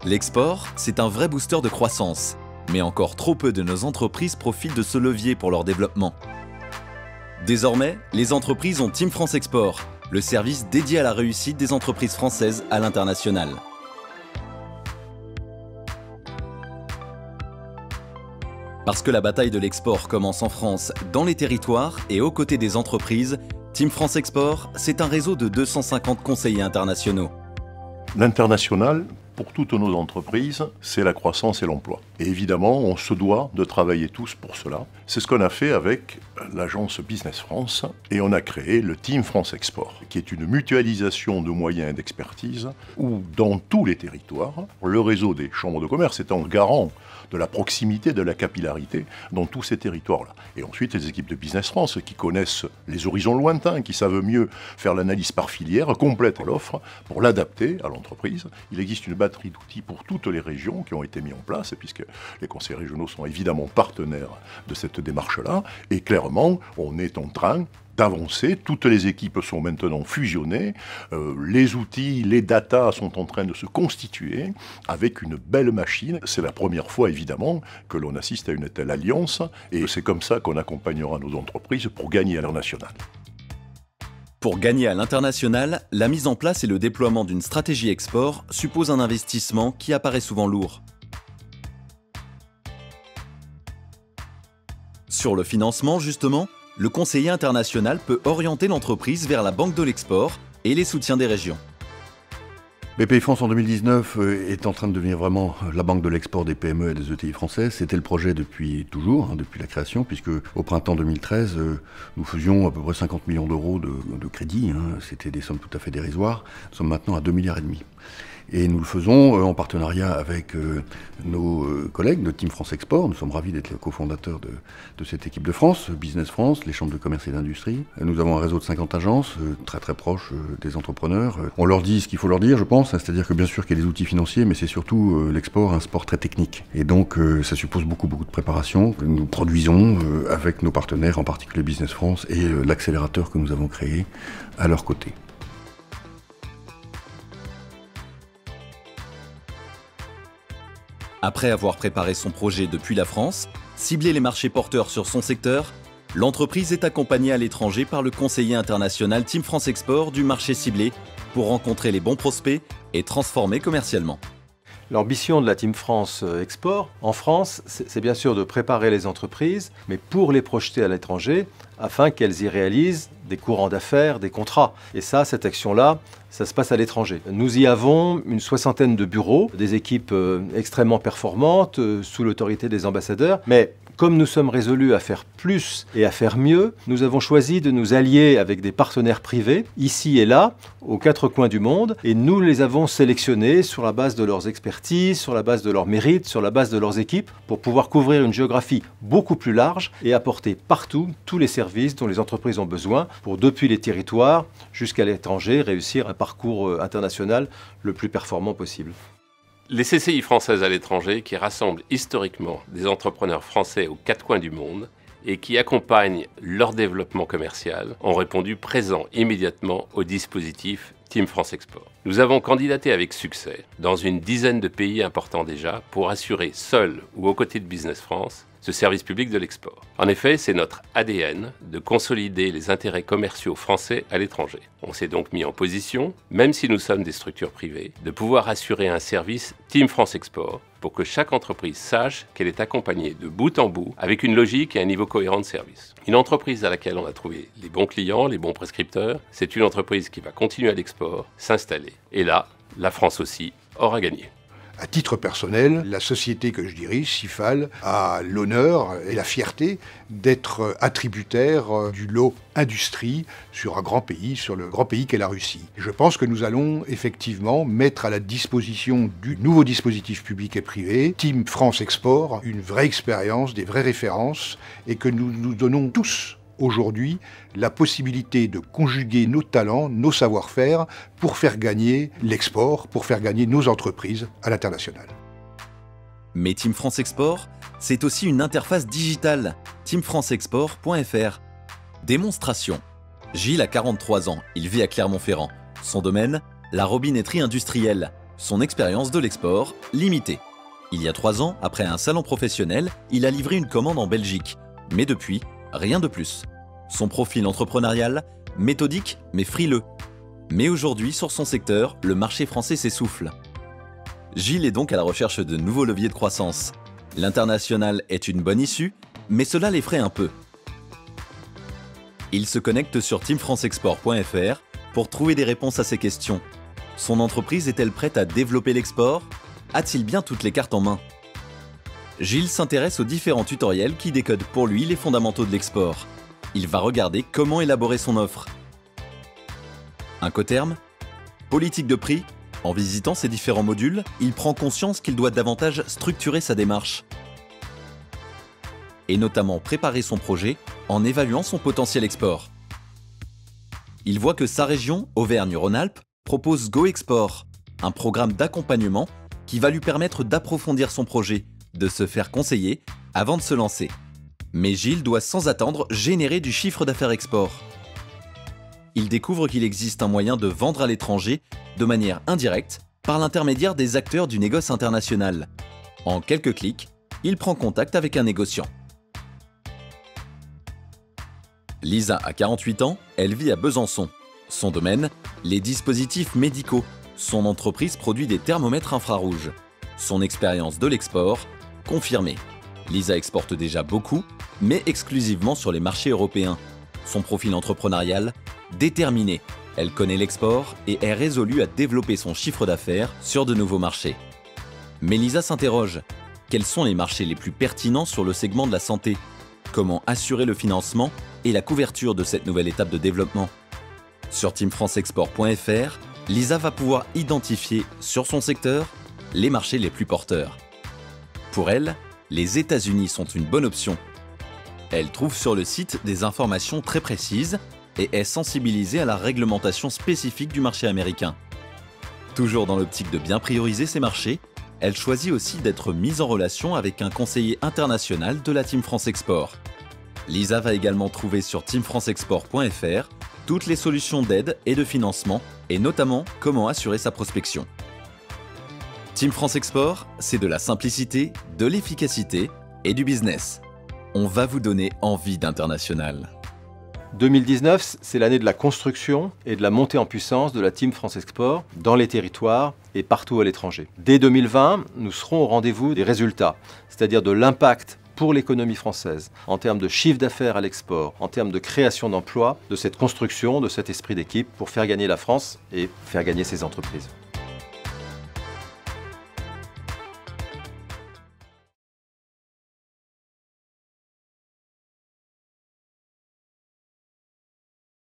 L'export, c'est un vrai booster de croissance, mais encore trop peu de nos entreprises profitent de ce levier pour leur développement. Désormais, les entreprises ont Team France Export, le service dédié à la réussite des entreprises françaises à l'international. Parce que la bataille de l'export commence en France, dans les territoires et aux côtés des entreprises, Team France Export, c'est un réseau de 250 conseillers internationaux. L'international, pour toutes nos entreprises, c'est la croissance et l'emploi. Et évidemment, on se doit de travailler tous pour cela. C'est ce qu'on a fait avec l'agence Business France et on a créé le Team France Export, qui est une mutualisation de moyens et d'expertise où, dans tous les territoires, le réseau des chambres de commerce étant garant de la proximité, de la capillarité dans tous ces territoires-là. Et ensuite, les équipes de Business France qui connaissent les horizons lointains, qui savent mieux faire l'analyse par filière, complète l'offre pour l'adapter à l'entreprise. Il existe une batterie d'outils pour toutes les régions qui ont été mis en place, puisque les conseils régionaux sont évidemment partenaires de cette démarche-là. Et clairement, on est en train d'avancer. Toutes les équipes sont maintenant fusionnées. Les outils, les datas sont en train de se constituer avec une belle machine. C'est la première fois, évidemment, que l'on assiste à une telle alliance. Et c'est comme ça qu'on accompagnera nos entreprises pour gagner à l'international. Pour gagner à l'international, la mise en place et le déploiement d'une stratégie export suppose un investissement qui apparaît souvent lourd. Sur le financement, justement, le conseiller international peut orienter l'entreprise vers la banque de l'export et les soutiens des régions. Bpifrance en 2019 est en train de devenir vraiment la banque de l'export des PME et des ETI françaises. C'était le projet depuis toujours, depuis la création, puisque au printemps 2013, nous faisions à peu près 50 millions d'euros de crédit. C'était des sommes tout à fait dérisoires. Nous sommes maintenant à 2,5 milliards. Et nous le faisons en partenariat avec nos collègues de Team France Export. Nous sommes ravis d'être les cofondateurs de cette équipe de France, Business France, les chambres de commerce et d'industrie. Nous avons un réseau de 50 agences, très très proches des entrepreneurs. On leur dit ce qu'il faut leur dire, je pense, c'est-à-dire que bien sûr qu'il y a des outils financiers, mais c'est surtout l'export, un sport très technique. Et donc ça suppose beaucoup de préparation que nous produisons avec nos partenaires, en particulier Business France et l'accélérateur que nous avons créé à leur côté. Après avoir préparé son projet depuis la France, ciblé les marchés porteurs sur son secteur, l'entreprise est accompagnée à l'étranger par le conseiller international Team France Export du marché ciblé pour rencontrer les bons prospects et transformer commercialement. L'ambition de la Team France Export en France, c'est bien sûr de préparer les entreprises, mais pour les projeter à l'étranger, afin qu'elles y réalisent des courants d'affaires, des contrats. Et ça, cette action-là, ça se passe à l'étranger. Nous y avons une 60aine de bureaux, des équipes extrêmement performantes, sous l'autorité des ambassadeurs, mais comme nous sommes résolus à faire plus et à faire mieux, nous avons choisi de nous allier avec des partenaires privés, ici et là, aux 4 coins du monde, et nous les avons sélectionnés sur la base de leurs expertises, sur la base de leurs mérites, sur la base de leurs équipes, pour pouvoir couvrir une géographie beaucoup plus large et apporter partout tous les services dont les entreprises ont besoin pour, depuis les territoires jusqu'à l'étranger, réussir un parcours international le plus performant possible. Les CCI françaises à l'étranger, qui rassemblent historiquement des entrepreneurs français aux 4 coins du monde et qui accompagnent leur développement commercial, ont répondu présent immédiatement au dispositif Team France Export. Nous avons candidaté avec succès dans une dizaine de pays importants déjà pour assurer seul ou aux côtés de Business France ce service public de l'export. En effet, c'est notre ADN de consolider les intérêts commerciaux français à l'étranger. On s'est donc mis en position, même si nous sommes des structures privées, de pouvoir assurer un service Team France Export pour que chaque entreprise sache qu'elle est accompagnée de bout en bout avec une logique et un niveau cohérent de service. Une entreprise à laquelle on a trouvé les bons clients, les bons prescripteurs, c'est une entreprise qui va continuer à l'export, s'installer. Et là, la France aussi aura gagné. À titre personnel, la société que je dirige, CIFAL, a l'honneur et la fierté d'être attributaire du lot industrie sur un grand pays, sur le grand pays qu'est la Russie. Je pense que nous allons effectivement mettre à la disposition du nouveau dispositif public et privé, Team France Export, une vraie expérience, des vraies références, et que nous nous donnons tous aujourd'hui la possibilité de conjuguer nos talents, nos savoir-faire pour faire gagner l'export, pour faire gagner nos entreprises à l'international. Mais Team France Export, c'est aussi une interface digitale, teamfranceexport.fr. Démonstration. Gilles a 43 ans, il vit à Clermont-Ferrand. Son domaine, la robinetterie industrielle. son expérience de l'export, limitée. Il y a 3 ans, après un salon professionnel, il a livré une commande en Belgique. Mais depuis, rien de plus. Son profil entrepreneurial, méthodique mais frileux. Mais aujourd'hui, sur son secteur, le marché français s'essouffle. Gilles est donc à la recherche de nouveaux leviers de croissance. L'international est une bonne issue, mais cela l'effraie un peu. Il se connecte sur teamfranceexport.fr pour trouver des réponses à ces questions. Son entreprise est-elle prête à développer l'export? A-t-il bien toutes les cartes en main? Gilles s'intéresse aux différents tutoriels qui décodent pour lui les fondamentaux de l'export. Il va regarder comment élaborer son offre. Incoterm? Politique de prix? En visitant ces différents modules, il prend conscience qu'il doit davantage structurer sa démarche. Et notamment préparer son projet en évaluant son potentiel export. Il voit que sa région, Auvergne-Rhône-Alpes, propose Go Export, un programme d'accompagnement qui va lui permettre d'approfondir son projet, de se faire conseiller avant de se lancer. Mais Gilles doit sans attendre générer du chiffre d'affaires export. Il découvre qu'il existe un moyen de vendre à l'étranger de manière indirecte par l'intermédiaire des acteurs du négoce international. En quelques clics, il prend contact avec un négociant. Lisa a 48 ans, elle vit à Besançon. Son domaine, les dispositifs médicaux. Son entreprise produit des thermomètres infrarouges. Son expérience de l'export, confirmée. Lisa exporte déjà beaucoup, mais exclusivement sur les marchés européens. Son profil entrepreneurial, déterminé. Elle connaît l'export et est résolue à développer son chiffre d'affaires sur de nouveaux marchés. Mais Lisa s'interroge. Quels sont les marchés les plus pertinents sur le segment de la santé? Comment assurer le financement et la couverture de cette nouvelle étape de développement? Sur teamfranceexport.fr, Lisa va pouvoir identifier sur son secteur les marchés les plus porteurs. Pour elle, les États-Unis sont une bonne option. Elle trouve sur le site des informations très précises et est sensibilisée à la réglementation spécifique du marché américain. Toujours dans l'optique de bien prioriser ces marchés, elle choisit aussi d'être mise en relation avec un conseiller international de la Team France Export. Lisa va également trouver sur teamfranceexport.fr toutes les solutions d'aide et de financement, et notamment comment assurer sa prospection. Team France Export, c'est de la simplicité, de l'efficacité et du business. On va vous donner envie d'international. 2019, c'est l'année de la construction et de la montée en puissance de la Team France Export dans les territoires et partout à l'étranger. Dès 2020, nous serons au rendez-vous des résultats, c'est-à-dire de l'impact pour l'économie française, en termes de chiffre d'affaires à l'export, en termes de création d'emplois, de cette construction, de cet esprit d'équipe pour faire gagner la France et faire gagner ses entreprises.